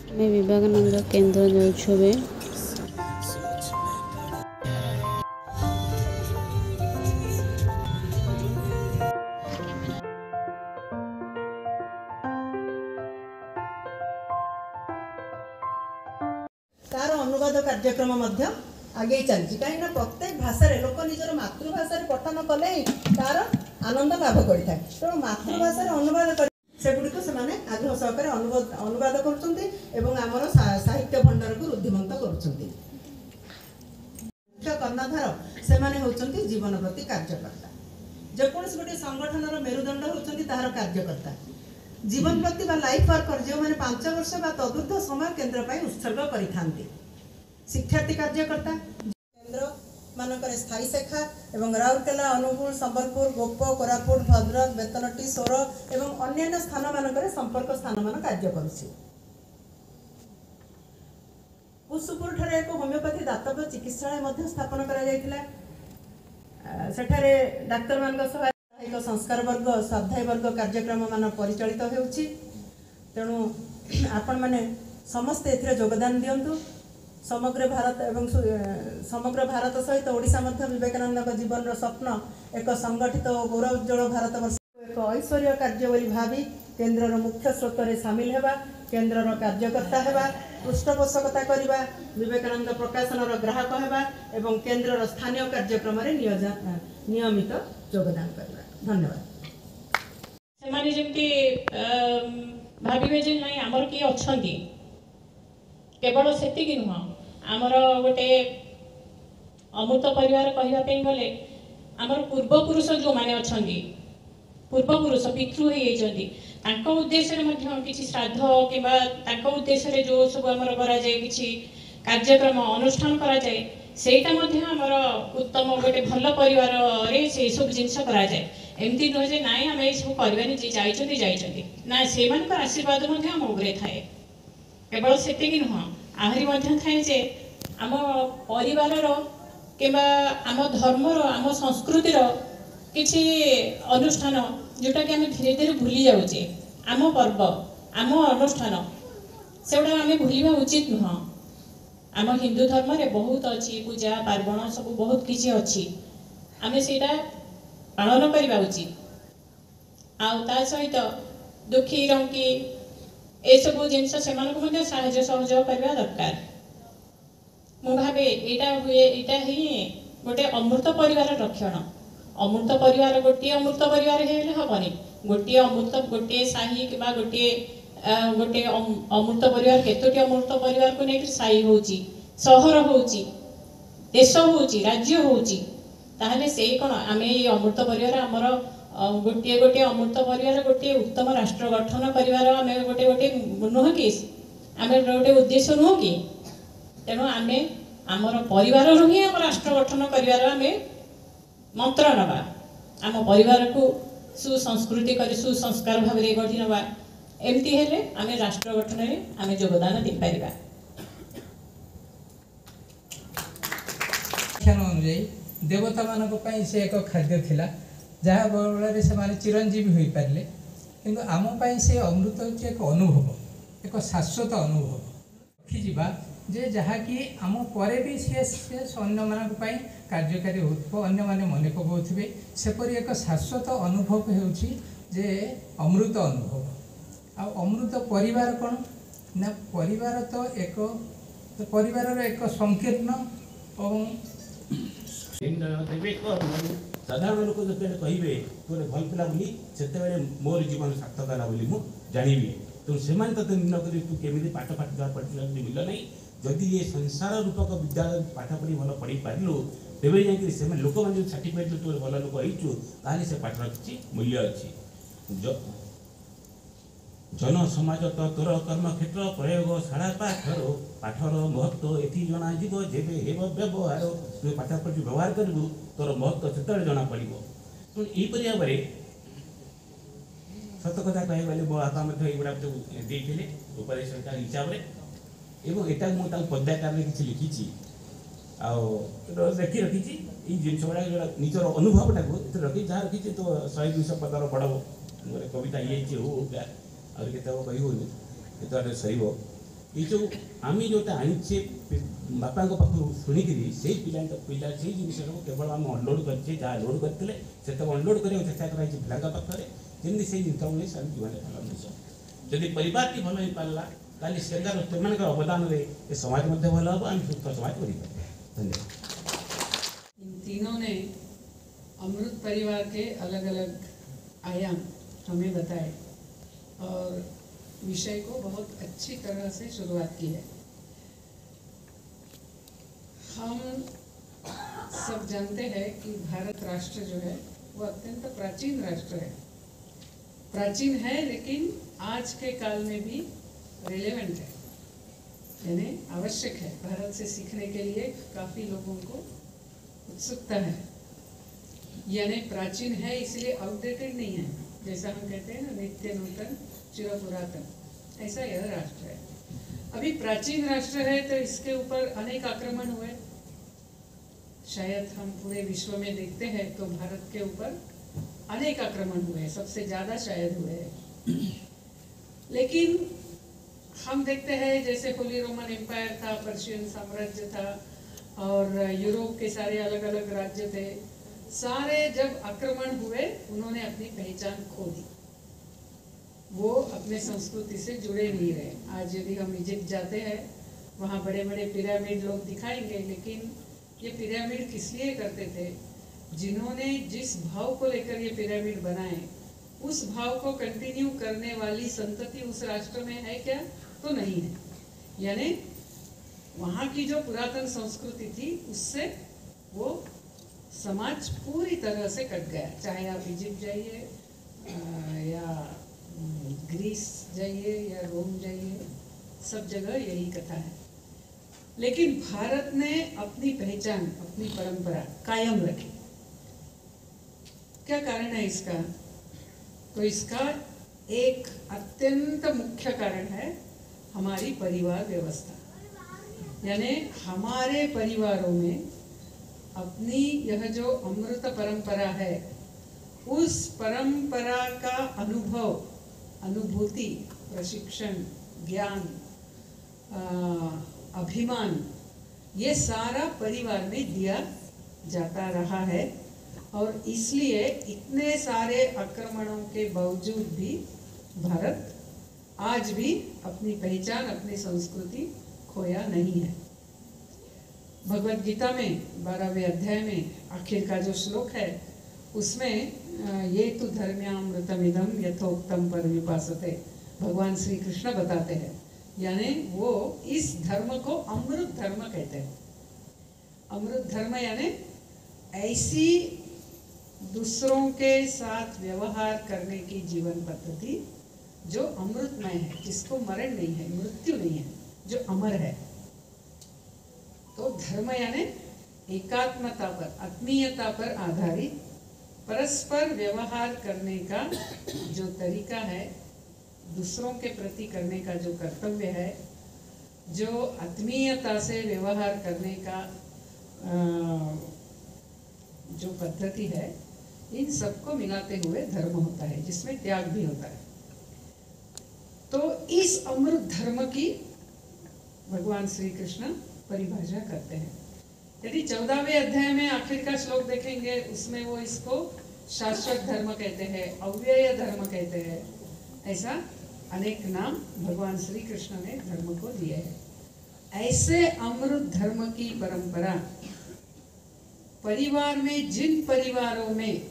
मैं विवेकानंद केंद्र जाऊँ। तार अनुवाद कार्यक्रम आगे चलती कहीं प्रत्येक भाषा लोक निजर मातृभाषा पठन कले तार आनंद लाभ करता है। तेणु मातृभाषा अनुवाद सेगुड़ी से आग्रह सहकारे अनुवाद कर साहित्य भंडार को रुद्धिमंत कर कर्णधार से जीवन प्रति कार्यकर्ता जेकोसी गोटे संगठन मेरुदंड होती तार कार्यकर्ता जीवन प्रति लाइफ वर्कर जो मैंने 5 वर्ष तदुर्ध समय केन्द्र पर उत्सर्ग करते शिक्षार्थी कार्यकर्ता केन्द्र मानक स्थायी शाखा एवं राउरकेला अनुगुल संबलपुर गोप कोरापुट भद्रक बेतनटी सोर एवं अन्य स्थान मानक संपर्क स्थान मान कार्य करुछि। कुसुपुर ठारे एक होमियोपैथी दातव्य चिकित्सालय स्थापन सेठारे डाक्तर मान एक संस्कार वर्ग स्वाध्याय वर्ग कार्यक्रम मान परिचालित होउछि। तेणु आपण माने समस्त एथिरे योगदान दियंतु। समग्र भारत एवं समग्र भारत सहित ओडिशा मध्य विवेकानंद जीवन स्वप्न एक संगठित और गौरवोज्वल भारत वर्ष एक ऐश्वर्य कार्य बोली भावी केन्द्र मुख्य स्रोत में सामिल होगा केन्द्र कार्यकर्ता होगा पृष्ठपोषकता करवा विवेकानंद प्रकाशन ग्राहक होगा एवं केन्द्र स्थानीय कार्यक्रम नियमित योगदान करवा। धन्यवाद। सेमाने जेमती भाविबे जे नाही आमर की अछंती केवल सेतिक नुह आमर गोटे अमृत परिवार कहवाई गले आमर पूर्वपुरुष जो माने अछंती पूर्वपुरुष पितृ हो उद्देश्य किसी श्राद्ध कि उद्देश्य जो सब आमर करा जाए किसी कार्यक्रम अनुष्ठान करा जाए सेटा आमर उत्तम गोटे भल परिवार रे से सब जिनस करा जाए एमती नुह जे नाई आम सब करवानी जी जाइए ना से आशीर्वाद आम उपरे थाए। केवल सेतिक नुह आहरी थाए जे आम परिवार कि आम धर्मर आम संस्कृतिर किसी अनुष्ठान जोटा कि आम धीरे धीरे भूली जाऊे आम पर्व आम अनुष्ठान से गुड़ा आम भूलवा उचित नुह। आम हिंदू धर्म रे बहुत अच्छी पूजा पार्वण सब बहुत किसी अच्छी आम से पालन करवा उचित आ सहित दुखी रंकी ए सब जिनस से साहाय्य सहयोग करवा दरकार। मु भावे यहाँ ही गोटे अमृत परिवार लक्षण अमृत परिवार गोटे अमृत परिवार हेबनी गोटे अमृत गोटे साही कि गोटे गोटे अमृत परिवार केतोटी अमृत परिवार को लेकर साही होची सहर होची देश होची राज्य होची ताहले से कौन आम अमृत परिवार आमर गोटे गोटे अमृत परिवार गोटे उत्तम राष्ट्र गठन परिवार आम गोटे गोटे नुह कि आम गोटे उद्देश्य नुह कि तेणु आम आमर परिवार ही आम राष्ट्र गठन कर मंत्र नवा आम परिवार को सुसंस्कृति कर सुसंस्कार भाव में गढ़ी नवा एमती हेले आम राष्ट्र गठन में आम योगदान दे पारिबा। अनुଯାୟୀ देवता मानक पई से एक खाद्य थिला जहाँ बल से माने चिरंजीवी हो पारे किंतु आम पई से अमृत होची एक अनुभव एक शाश्वत अनुभव रखिजा जे जहाँकि आम पर भी सी अन्य मानक पई कार्यकारी हो अन्य माने मन पकाउथिबे सेपरि एक शाश्वत अनुभव होउची जे अमृत अनुभव आ अमृत परिवार कौन ना परिवार तो एक परिवार एक संकीर्ण और साधारण लोक जो कहे तुम भल पिला बोली से मोर जीवन सार्थक है बोली जानी तेणु से निर्णय कर तू केमी पाठ पढ़ा मिल ना जदि ये संसार रूपक विद्यालय पाठ पढ़ी भल पढ़ी पारू तेरे जा लोक मैंने सर्टिफिकेट तू भल लोक हो से पाठर किसी मूल्य अच्छी जन समाज तो तोर कर्म क्षेत्र प्रयोग शाला पाठर पाठर महत्व एथि जना जीव जेबे हेब व्यवहार तू पाठ पढ़ी व्यवहार करू तोर महत्व से जना पड़ तेणु यहीपरि भाव में सत कथा कह गले मो बापा युवा देते उपदेश हिसाब से एवं एटा मुझे पदाकार किसी लिखी देखी रखी जिन गुड़ा निजर अनुभव टाक रखी जहाँ रखी तो 100-200 पदर बड़ कविता ये हो और कही सर ये जो आम जोटा आनीचे बापा पाखु शुणिकी से पिला से जिन केवल आम अनलोड करे जहाँ लोड करते अनलोड करने चेष्टा कराई पिला पाखे जमी से जिनस जीवन जदि परिवार की भल हो पारा ताली से अवदान में समाज भल हम आम सुस्थ समाज कर धन्यवाद। इन तीनों ने अमृत परिवार के अलग अलग आयाम हमें बताए और विषय को बहुत अच्छी तरह से शुरुआत की है। हम सब जानते हैं कि भारत राष्ट्र जो है वो अत्यंत प्राचीन राष्ट्र है। प्राचीन है लेकिन आज के काल में भी रिलेवेंट है, यानी आवश्यक है। भारत से सीखने के लिए काफ़ी लोगों को उत्सुकता है, यानी प्राचीन है इसलिए आउटडेटेड नहीं है। जैसा हम कहते हैं ना, नित्य नूतन चिर पुरातन, ऐसा यह राष्ट्र है। अभी प्राचीन राष्ट्र है तो इसके ऊपर अनेक आक्रमण हुए। शायद हम पूरे विश्व में देखते हैं तो भारत के ऊपर अनेक आक्रमण हुए, सबसे ज़्यादा शायद हुए। लेकिन हम देखते हैं जैसे होली रोमन एम्पायर था, पर्शियन साम्राज्य था और यूरोप के सारे अलग अलग राज्य थे। सारे जब आक्रमण हुए उन्होंने अपनी पहचान खो दी, वो अपने संस्कृति से जुड़े नहीं रहे। आज यदि हम इजिप्ट जाते हैं वहाँ बड़े बड़े पिरामिड लोग दिखाएंगे, लेकिन ये पिरामिड किस लिए करते थे? जिन्होंने जिस भाव को लेकर ये पिरामिड बनाए उस भाव को कंटिन्यू करने वाली संतति उस राष्ट्र में है क्या? तो नहीं है। यानी वहाँ की जो पुरातन संस्कृति थी उससे वो समाज पूरी तरह से कट गया। चाहे आप इजिप्ट जाइए या ग्रीस जाइए या रोम जाइए, सब जगह यही कथा है। लेकिन भारत ने अपनी पहचान, अपनी परंपरा कायम रखी। क्या कारण है इसका? तो इसका एक अत्यंत मुख्य कारण है हमारी परिवार व्यवस्था। यानी हमारे परिवारों में अपनी यह जो अमृत परंपरा है, उस परंपरा का अनुभव, अनुभूति, प्रशिक्षण, ज्ञान, अभिमान, ये सारा परिवार में दिया जाता रहा है। और इसलिए इतने सारे आक्रमणों के बावजूद भी भारत आज भी अपनी पहचान, अपनी संस्कृति खोया नहीं है। भगवद गीता में 12वें अध्याय में आखिर का जो श्लोक है उसमें ये तो धर्म्यामृतमिदं यथोक्तम परिपासते, भगवान श्री कृष्ण बताते हैं। यानी वो इस धर्म को अमृत धर्म कहते हैं। अमृत धर्म यानी ऐसी दूसरों के साथ व्यवहार करने की जीवन पद्धति जो अमृतमय है, जिसको मरण नहीं है, मृत्यु नहीं है, जो अमर है। तो धर्म यानी एकात्मता पर, आत्मीयता पर आधारित परस्पर व्यवहार करने का जो तरीका है, दूसरों के प्रति करने का जो कर्तव्य है, जो आत्मीयता से व्यवहार करने का जो पद्धति है, इन सबको मिलाते हुए धर्म होता है, जिसमें त्याग भी होता है। तो इस अमृत धर्म की भगवान श्री कृष्ण परिभाषा करते हैं। यदि 14वें अध्याय में आखिर का श्लोक देखेंगे, उसमें वो इसको शाश्वत धर्म कहते हैं, अव्यय धर्म कहते हैं। ऐसा अनेक नाम भगवान श्री कृष्ण ने धर्म को दिए हैं। ऐसे अमृत धर्म की परंपरा परिवार में, जिन परिवारों में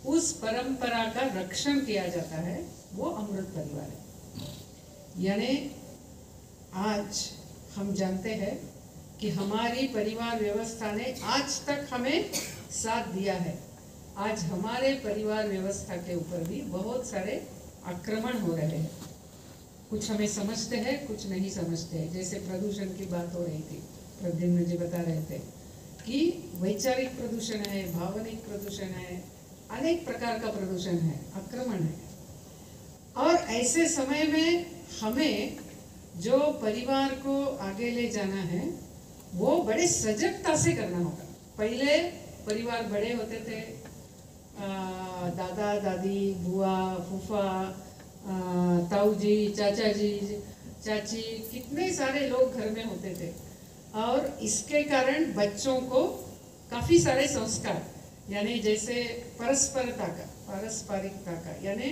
उस परंपरा का रक्षण किया जाता है, वो अमृत परिवार है। यानी आज हम जानते हैं कि हमारी परिवार व्यवस्था ने आज तक हमें साथ दिया है। आज हमारे परिवार व्यवस्था के ऊपर भी बहुत सारे आक्रमण हो रहे हैं। कुछ हमें समझते हैं, कुछ नहीं समझते हैं। जैसे प्रदूषण की बात हो रही थी, प्रद्युम्न जी बता रहे थे कि वैचारिक प्रदूषण है, भावनिक प्रदूषण है, अनेक प्रकार का प्रदूषण है, आक्रमण है। और ऐसे समय में हमें जो परिवार को आगे ले जाना है वो बड़े सजगता से करना होगा। पहले परिवार बड़े होते थे, दादा दादी, बुआ, फूफा, ताऊ जी, चाचा जी, चाची, कितने सारे लोग घर में होते थे। और इसके कारण बच्चों को काफ़ी सारे संस्कार, यानी जैसे पारस्परिकता का यानी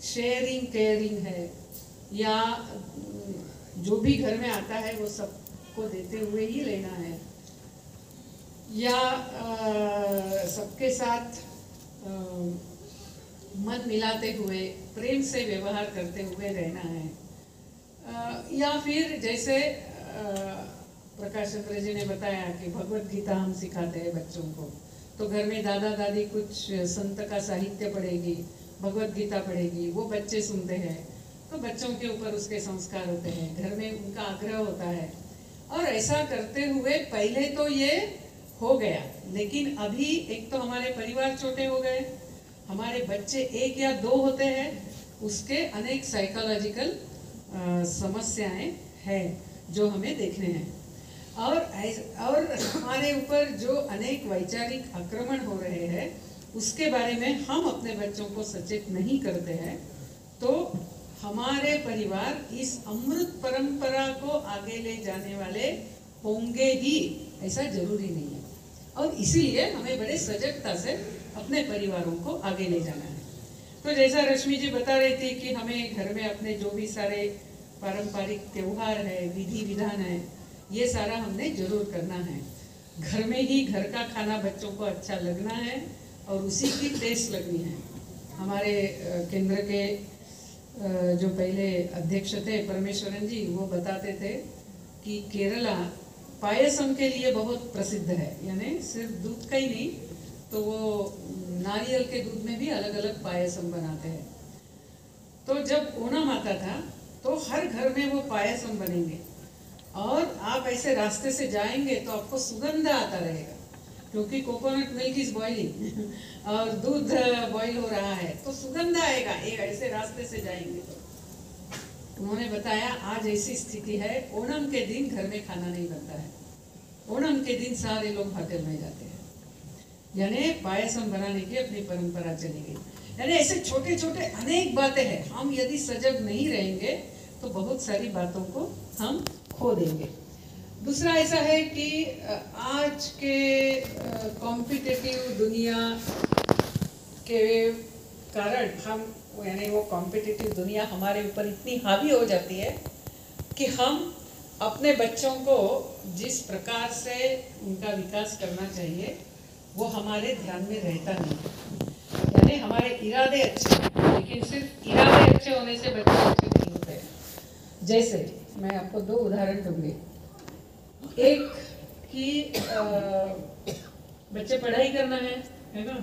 शेयरिंग केयरिंग है, या जो भी घर में आता है वो सबको देते हुए ही लेना है, या सबके साथ मन मिलाते हुए प्रेम से व्यवहार करते हुए रहना है, या फिर जैसे प्रकाश चंद्र जी ने बताया कि भगवत गीता हम सिखाते हैं बच्चों को, तो घर में दादा दादी कुछ संत का साहित्य पढ़ेगी, भगवत गीता पढ़ेगी, वो बच्चे सुनते हैं, तो बच्चों के ऊपर उसके संस्कार होते हैं, घर में उनका आग्रह होता है। और ऐसा करते हुए पहले तो ये हो गया, लेकिन अभी एक तो हमारे परिवार छोटे हो गए, हमारे बच्चे 1 या 2 होते हैं, उसके अनेक साइकोलॉजिकल समस्याएं हैं जो हमें देखने हैं। और हमारे ऊपर जो अनेक वैचारिक आक्रमण हो रहे हैं उसके बारे में हम अपने बच्चों को सचेत नहीं करते हैं, तो हमारे परिवार इस अमृत परंपरा को आगे ले जाने वाले होंगे ही, ऐसा जरूरी नहीं है। और इसीलिए हमें बड़े सजगता से अपने परिवारों को आगे ले जाना है। तो जैसा रश्मि जी बता रही थी कि हमें घर में अपने जो भी सारे पारंपरिक त्योहार है, विधि विधान है, ये सारा हमने जरूर करना है। घर में ही घर का खाना बच्चों को अच्छा लगना है और उसी की टेस्ट लगनी है। हमारे केंद्र के जो पहले अध्यक्ष थे परमेश्वरन जी, वो बताते थे कि केरला पायसम के लिए बहुत प्रसिद्ध है, यानी सिर्फ दूध का ही नहीं, तो वो नारियल के दूध में भी अलग अलग पायसम बनाते हैं। तो जब ओणम आता था तो हर घर में वो पायसम बनेंगे, और आप ऐसे रास्ते से जाएंगे तो आपको सुगंध आता रहेगा, क्योंकि कोकोनट मिल्क इज बॉइलिंग और दूध बॉईल हो रहा है, तो सुगंध आएगा एक ऐसे रास्ते से जाएंगे। तो उन्होंने बताया आज ऐसी स्थिति है, ओणम के दिन घर में खाना नहीं बनता है, ओणम के दिन सारे लोग होटल में जाते हैं, यानी पायसम बनाने की अपनी परंपरा चली गई। यानी ऐसे छोटे छोटे अनेक बातें हैं, हम यदि सजग नहीं रहेंगे तो बहुत सारी बातों को हम खो देंगे। दूसरा ऐसा है कि आज के कॉम्पिटिटिव दुनिया के कारण हम, यानी वो कॉम्पिटिटिव दुनिया हमारे ऊपर इतनी हावी हो जाती है कि हम अपने बच्चों को जिस प्रकार से उनका विकास करना चाहिए वो हमारे ध्यान में रहता नहीं। यानी हमारे इरादे अच्छे हैं, लेकिन सिर्फ इरादे अच्छे होने से बच्चे अच्छे नहीं होते। जैसे मैं आपको 2 उदाहरण दूंगी। एक कि बच्चे पढ़ाई करना है ना,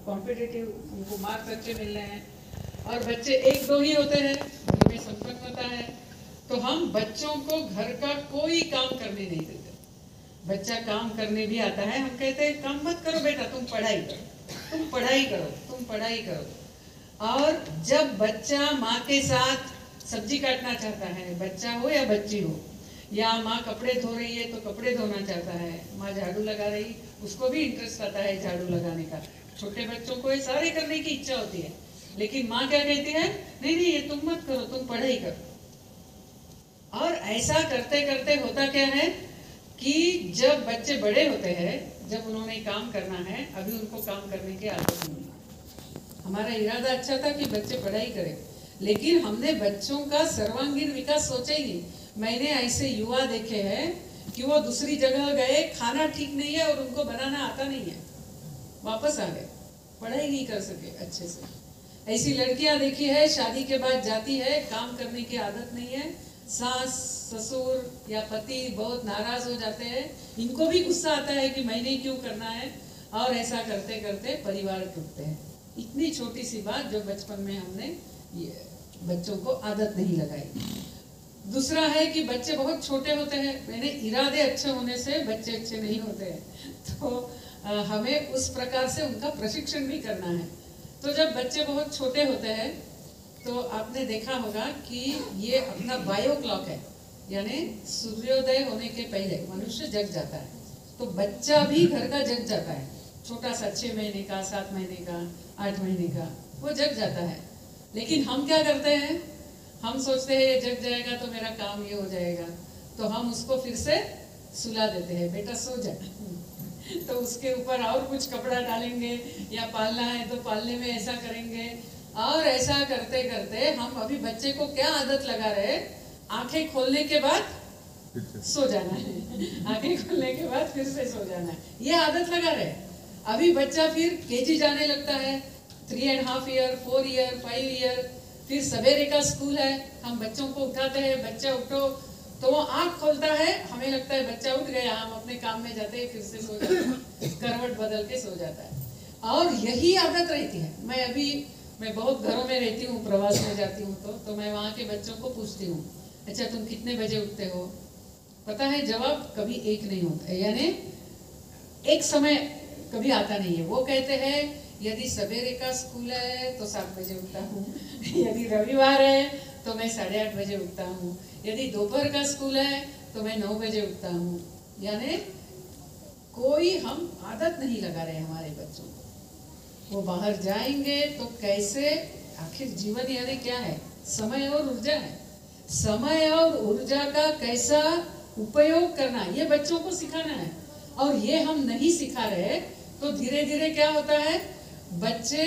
कॉम्पिटिटिव, उनको मार्क्स अच्छे मिल रहे हैं, और बच्चे 1-2 ही होते हैं, घर में संपन्नता है, तो हम बच्चों को घर का कोई काम करने नहीं देते। बच्चा काम करने भी आता है, हम कहते हैं काम मत करो बेटा, तुम पढ़ाई करो, तुम पढ़ाई करो, तुम पढ़ाई करो। और जब बच्चा माँ के साथ सब्जी काटना चाहता है, बच्चा हो या बच्ची हो, या माँ कपड़े धो रही है तो कपड़े धोना चाहता है, माँ झाड़ू लगा रही, उसको भी इंटरेस्ट आता है झाड़ू लगाने का। छोटे बच्चों को ये सारे करने की इच्छा होती है, लेकिन माँ क्या कहती है, नहीं नहीं ये तुम मत करो, तुम पढ़ाई करो। और ऐसा करते करते होता क्या है कि जब बच्चे बड़े होते हैं, जब उन्होंने काम करना है, अभी उनको काम करने की आदत नहीं है। हमारा इरादा अच्छा था कि बच्चे पढ़ाई करें, लेकिन हमने बच्चों का सर्वांगीण विकास सोचा ही नहीं। मैंने ऐसे युवा देखे हैं कि वो दूसरी जगह गए, खाना ठीक नहीं है और उनको बनाना आता नहीं है, वापस आ गए, पढ़ाई नहीं कर सके अच्छे से। ऐसी लड़कियां देखी है, शादी के बाद जाती है, काम करने की आदत नहीं है, सास ससुर या पति बहुत नाराज हो जाते हैं, इनको भी गुस्सा आता है कि मैंने क्यों करना है, और ऐसा करते करते परिवार टूटते हैं। इतनी छोटी सी बात जो बचपन में हमने बच्चों को आदत नहीं लगाई। दूसरा है कि बच्चे बहुत छोटे होते हैं, मैंने इरादे अच्छे होने से बच्चे अच्छे नहीं होते हैं, तो हमें उस प्रकार से उनका प्रशिक्षण भी करना है। तो जब बच्चे बहुत छोटे होते हैं तो आपने देखा होगा कि ये अपना बायो क्लॉक है, यानी सूर्योदय होने के पहले मनुष्य जग जाता है, तो बच्चा भी घर का जग जाता है, छोटा सा 6 महीने का, 7 महीने का, 8 महीने का, वो जग जाता है। लेकिन हम क्या करते हैं, हम सोचते हैं ये जग जाएगा तो मेरा काम ये हो जाएगा, तो हम उसको फिर से सुला देते हैं, बेटा सो जा। तो उसके ऊपर और कुछ कपड़ा डालेंगे, या पालना है तो पालने में ऐसा करेंगे, और ऐसा करते करते हम अभी बच्चे को क्या आदत लगा रहे, आंखें खोलने के बाद सो जाना है, आंखें खोलने के बाद फिर से सो जाना है, ये आदत लगा रहे। अभी बच्चा फिर केजी जाने लगता है, 3.5 ईयर, 4 ईयर, 5 ईयर, फिर सवेरे का स्कूल है, हम बच्चों को उठाते हैं, बच्चा उठो, तो वो आंख खोलता है, हमें लगता है बच्चा उठ गया, हम अपने काम में जाते हैं, फिर से सो जाता है, करवट बदल के सो जाता है। और यही आदत रहती है। मैं बहुत घरों में रहती हूँ, प्रवास में जाती हूँ, तो मैं वहाँ के बच्चों को पूछती हूँ, अच्छा तुम कितने बजे उठते हो? पता है जवाब कभी एक नहीं होता है, यानी एक समय कभी आता नहीं है। वो कहते हैं यदि सवेरे का स्कूल है तो 7 बजे उठता हूँ, यदि रविवार है तो मैं 8:30 बजे उठता हूँ, यदि दोपहर का स्कूल है तो मैं 9 बजे उठता हूँ। यानी कोई हम आदत नहीं लगा रहे हमारे बच्चों को। वो बाहर जाएंगे तो कैसे, आखिर जीवन यानी क्या है? समय और ऊर्जा है। समय और ऊर्जा का कैसा उपयोग करना, ये बच्चों को सिखाना है। और ये हम नहीं सिखा रहे तो धीरे धीरे क्या होता है, बच्चे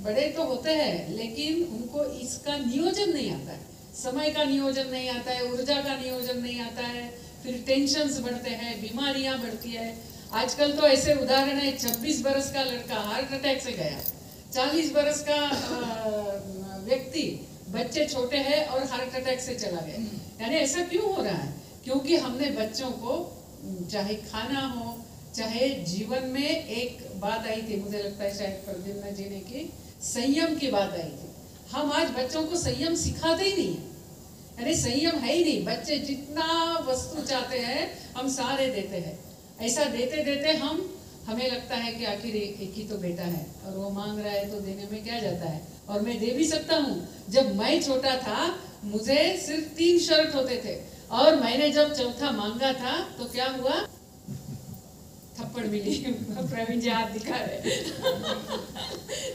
बड़े तो होते हैं लेकिन उनको इसका नियोजन नहीं आता है, समय का नियोजन नहीं आता है, ऊर्जा का नियोजन नहीं आता है, फिर टेंशन्स बढ़ते हैं, बीमारियां बढ़ती है। आजकल तो ऐसे उदाहरण है, 26 बरस का लड़का हार्ट अटैक से गया, 40 बरस का व्यक्ति, बच्चे छोटे हैं और हार्ट अटैक से चला गया। यानी ऐसा क्यों हो रहा है? क्योंकि हमने बच्चों को, चाहे खाना हो, चाहे जीवन में एक बात आई थी, मुझे लगता है शायद प्रद्युम्न जी ने की, संयम की बात आई थी। हम आज बच्चों को संयम सिखाते ही नहीं है, यानी संयम है ही नहीं। बच्चे जितना वस्तु चाहते हैं हम सारे देते हैं, ऐसा देते देते हमें लगता है कि आखिर एक ही तो बेटा है और वो मांग रहा है तो देने में क्या जाता है, और मैं दे भी सकता हूँ। जब मैं छोटा था मुझे सिर्फ 3 शर्ट होते थे, और मैंने जब चौथा मांगा था तो क्या हुआ, थप्पड़ मिली। प्रवीण जी हाथ दिखा रहे।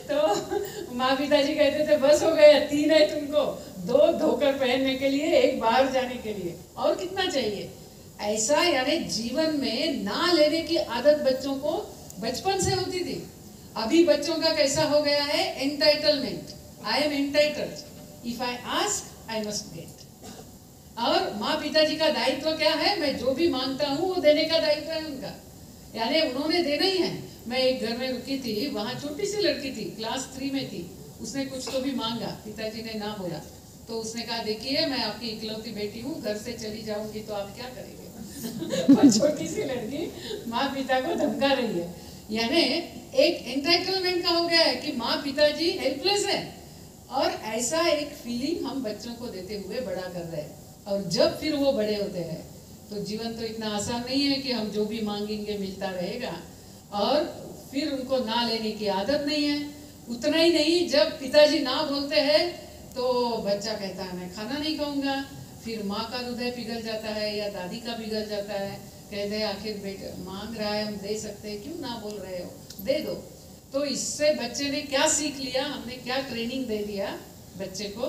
तो माँ पिताजी कहते थे बस हो गया, 3 है तुमको, 2 धोकर पहनने के लिए, 1 बाहर जाने के लिए, और कितना चाहिए? ऐसा यानी जीवन में ना लेने की आदत बच्चों को बचपन से होती थी। अभी बच्चों का कैसा हो गया है, entitlement, I am entitled, if I ask I must get. और माँ पिताजी का दायित्व क्या है, मैं जो भी मांगता हूँ वो देने का दायित्व है उनका, यानी उन्होंने देना ही है। मैं एक घर में रुकी थी, वहाँ छोटी सी लड़की थी, क्लास 3 में थी, उसने कुछ तो भी मांगा, पिताजी ने ना बोला, तो उसने कहा देखिए मैं आपकी इकलौती बेटी हूँ, घर से चली जाऊंगी तो आप क्या करेंगे? और छोटी सी लड़की माँ पिता को धमका रही है। यानी एक एंटाइटलमेंट का हो गया है कि माँ पिताजी हेल्पलेस है, और ऐसा एक फीलिंग हम बच्चों को देते हुए बड़ा कर रहे हैं। और जब फिर वो बड़े होते हैं तो जीवन तो इतना आसान नहीं है कि हम जो भी मांगेंगे मिलता रहेगा, और फिर उनको ना लेने की आदत नहीं है। उतना ही नहीं, जब पिताजी ना बोलते हैं तो बच्चा कहता है मैं खाना नहीं खाऊंगा, फिर माँ का हृदय पिघल जाता है या दादी का पिघल जाता है, कहते हैं आखिर बेटा मांग रहा है, हम दे सकते हैं, क्यों ना बोल रहे हो, दे दो। तो इससे बच्चे ने क्या सीख लिया, हमने क्या ट्रेनिंग दे दिया बच्चे को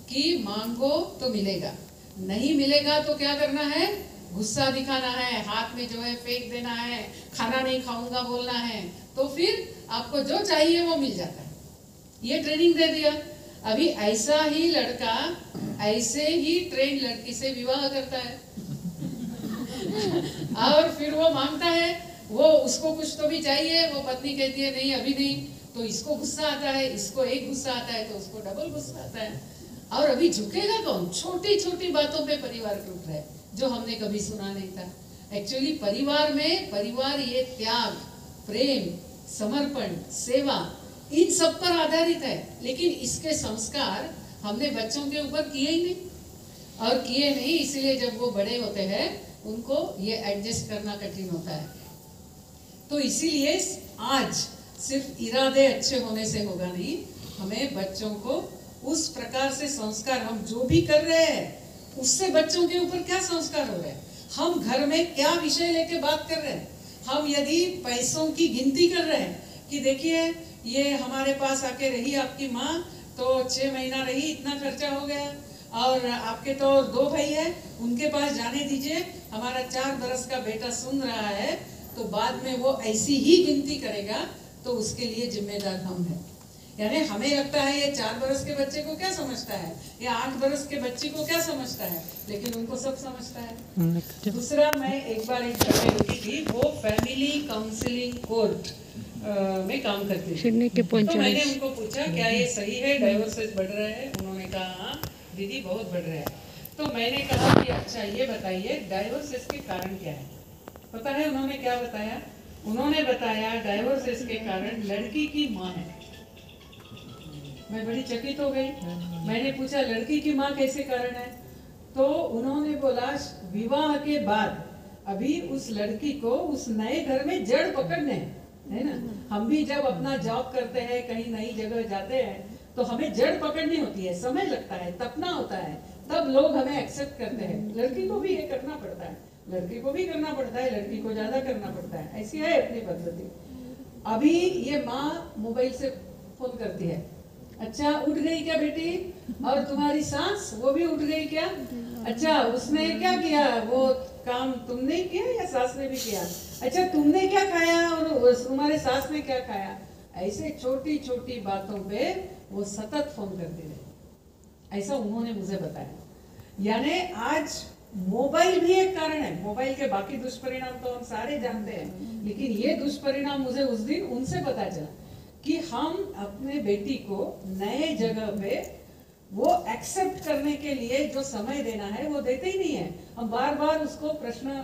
कि मांगो तो मिलेगा, नहीं मिलेगा तो क्या करना है, गुस्सा दिखाना है, हाथ में जो है फेंक देना है, खाना नहीं खाऊंगा बोलना है, तो फिर आपको जो चाहिए वो मिल जाता है। ये ट्रेनिंग दे दिया। अभी ऐसा ही लड़का ऐसे ही ट्रेन लड़की से विवाह करता है और फिर वो मांगता है, वो उसको कुछ तो भी चाहिए, वो पत्नी कहती है नहीं अभी नहीं, तो इसको गुस्सा आता है, इसको एक गुस्सा आता है तो उसको डबल गुस्सा आता है। और अभी झुकेगा कौन? छोटी छोटी बातों पे परिवार टूट रहा है, जो हमने कभी सुना नहीं था। एक्चुअली परिवार ये त्याग, प्रेम, समर्पण, सेवा, इन सब पर आधारित है, लेकिन इसके संस्कार हमने बच्चों के ऊपर किए ही नहीं, और किए नहीं इसलिए जब वो बड़े होते हैं उनको ये एडजस्ट करना कठिन होता है। तो इसीलिए आज सिर्फ इरादे अच्छे होने से होगा नहीं, हमें बच्चों को उस प्रकार से संस्कार, हम जो भी कर रहे हैं उससे बच्चों के ऊपर क्या संस्कार हो रहे हैं, हम घर में क्या विषय लेके बात कर रहे हैं। हम यदि पैसों की गिनती कर रहे हैं कि देखिए ये हमारे पास आके रही आपकी माँ तो 6 महीना रही, इतना खर्चा हो गया, और आपके तो 2 भाई है, उनके पास जाने दीजिए। हमारा 4 बरस का बेटा सुन रहा है तो बाद में वो ऐसी ही गिनती करेगा, तो उसके लिए जिम्मेदार हम हैं। यानी हमें लगता है ये 4 बरस के बच्चे को क्या समझता है, या 8 बरस के बच्चे को क्या समझता है, लेकिन उनको सब समझता है। दूसरा, मैं एक बार एक जगह रुकी थी, वो फैमिली काउंसलिंग कोर्ट में काम करती थी। तो मैंने उनको पूछा क्या ये सही है, डाइवोर्सेस बढ़ रहे हैं? उन्होंने कहा हाँ दीदी बहुत बढ़ रहा है। तो मैंने कहा कि अच्छा ये बताइए डाइवोर्सेस के कारण क्या है। पता है उन्होंने क्या बताया? उन्होंने बताया डाइवोर्सेस के कारण लड़की की माँ है। मैं बड़ी चकित हो गई। मैंने पूछा लड़की की माँ कैसे कारण है? तो उन्होंने बोला विवाह के बाद अभी उस लड़की को उस नए घर में जड़ पकड़ने है ना। हम भी जब अपना जॉब करते हैं, कहीं नई जगह जाते हैं, तो हमें जड़ पकड़नी होती है, समय लगता है, तपना होता है, तब लोग हमें एक्सेप्ट करते हैं। लड़की को भी ये करना पड़ता है, लड़की को भी करना पड़ता है, लड़की को ज्यादा करना पड़ता है, ऐसी है अपनी पद्धति। अभी ये माँ मोबाइल से फोन करती है, अच्छा उठ गई क्या बेटी? और तुम्हारी सास वो भी उठ गई क्या? अच्छा उसने क्या किया, वो काम तुमने किया या सास ने भी किया? अच्छा तुमने क्या खाया और तुम्हारे सास ने क्या खाया? ऐसे छोटी छोटी बातों पे वो सतत फोन करती रही, ऐसा उन्होंने मुझे बताया। यानी आज मोबाइल भी एक कारण है। मोबाइल के बाकी दुष्परिणाम तो हम सारे जानते हैं, लेकिन ये दुष्परिणाम मुझे उस दिन उनसे पता चला कि हम अपने बेटी को नए जगह पे वो एक्सेप्ट करने के लिए जो समय देना है वो देते ही नहीं है। हम बार बार उसको प्रश्न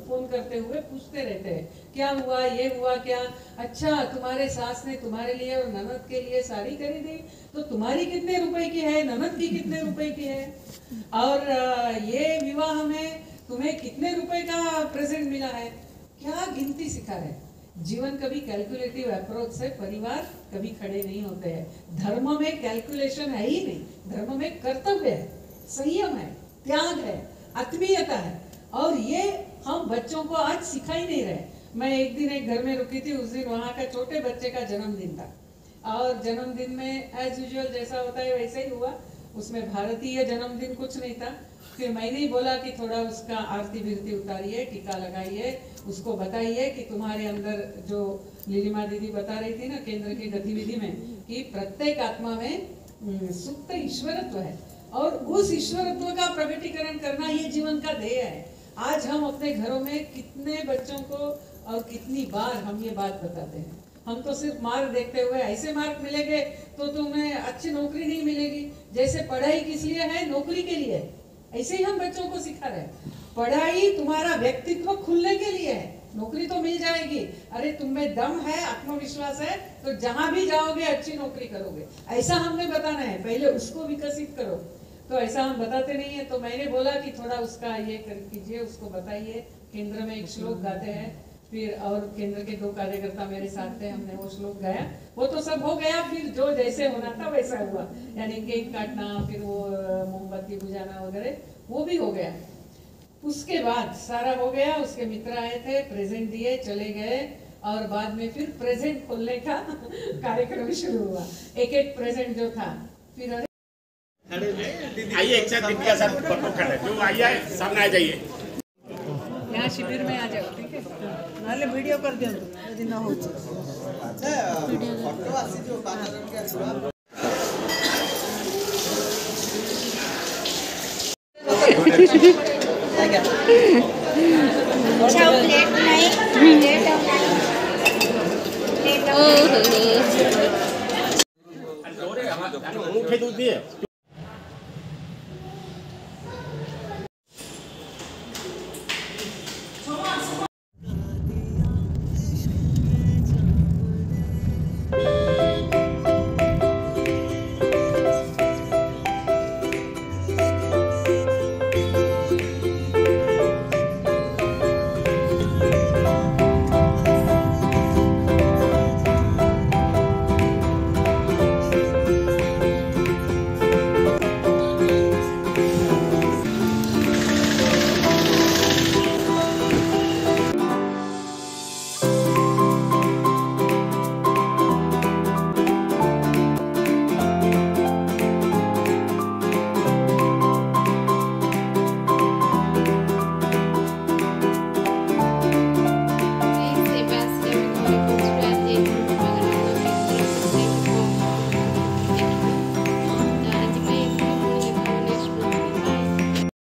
फोन करते हुए पूछते रहते हैं, क्या हुआ, ये हुआ क्या? अच्छा तुम्हारे सास ने तुम्हारे लिए और ननद के लिए साड़ी खरीदी, तो तुम्हारी कितने रुपए की है, ननद की कितने रुपए की है, और ये विवाह में तुम्हें कितने रुपए का प्रेजेंट मिला है? क्या गिनती सिखा रहे? जीवन कभी कैलकुलेटिव अप्रोच से परिवार कभी खड़े नहीं होते हैं। धर्म में कैलकुलेशन है ही नहीं, धर्म में कर्तव्य है, संयम है, त्याग है, आत्मीयता है, और ये हम बच्चों को आज सिखा ही नहीं रहे। मैं एक दिन एक घर में रुकी थी, उस दिन वहाँ का छोटे बच्चे का जन्मदिन था, और जन्मदिन में एज यूजुअल जैसा होता है वैसा ही हुआ। उसमें भारतीय जन्मदिन कुछ नहीं था। फिर मैंने ही बोला कि थोड़ा उसका आरती बिरती उतारिए, टीका लगाइए, उसको बताइए कि तुम्हारे अंदर जो लीलिमा दीदी बता रही थी ना केंद्र की गतिविधि में, कि प्रत्येक आत्मा में सुप्त ईश्वरत्व है, और उस ईश्वरत्व का प्रकटीकरण करना ये जीवन का ध्येय है। आज हम अपने घरों में कितने बच्चों को और कितनी बार हम ये बात बताते हैं। हम तो सिर्फ मार्क देखते हुए, ऐसे मार्क मिलेंगे तो तुम्हें अच्छी नौकरी नहीं मिलेगी, जैसे पढ़ाई किस लिए है, नौकरी के लिए, ऐसे ही हम बच्चों को सिखा रहे हैं। पढ़ाई तुम्हारा व्यक्तित्व खुलने के लिए है, नौकरी तो मिल जाएगी। अरे तुम्हें दम है, आत्मविश्वास है, तो जहां भी जाओगे अच्छी नौकरी करोगे, ऐसा हमने बताना है। पहले उसको विकसित करो, तो ऐसा हम बताते नहीं है। तो मैंने बोला कि थोड़ा उसका ये कर कीजिए, उसको बताइए। केंद्र में एक श्लोक गाते हैं, फिर और केंद्र के 2 कार्यकर्ता मेरे साथ थे, हमने वो श्लोक गाया, वो तो सब हो गया। फिर जो जैसे होना था वैसा हुआ, यानी केक काटना, फिर वो मोमबत्ती बुझाना वगैरह, वो भी हो गया। उसके बाद सारा हो गया, उसके मित्र आए थे, प्रेजेंट दिए, चले गए, और बाद में फिर प्रेजेंट खोलने का कार्यक्रम शुरू हुआ। एक एक प्रेजेंट जो था, फिर आइए एक साथ दीदी के साथ फोटो खड़े, जो आइए सामने आ जाइए, यहाँ शिविर में आ जाओ, ठीक है? नहले वीडियो कर दियो यदि न हो। अच्छा फोटो आसी जो बाजार के छुआ प्लेट नहीं, प्लेट उठे दूध दिए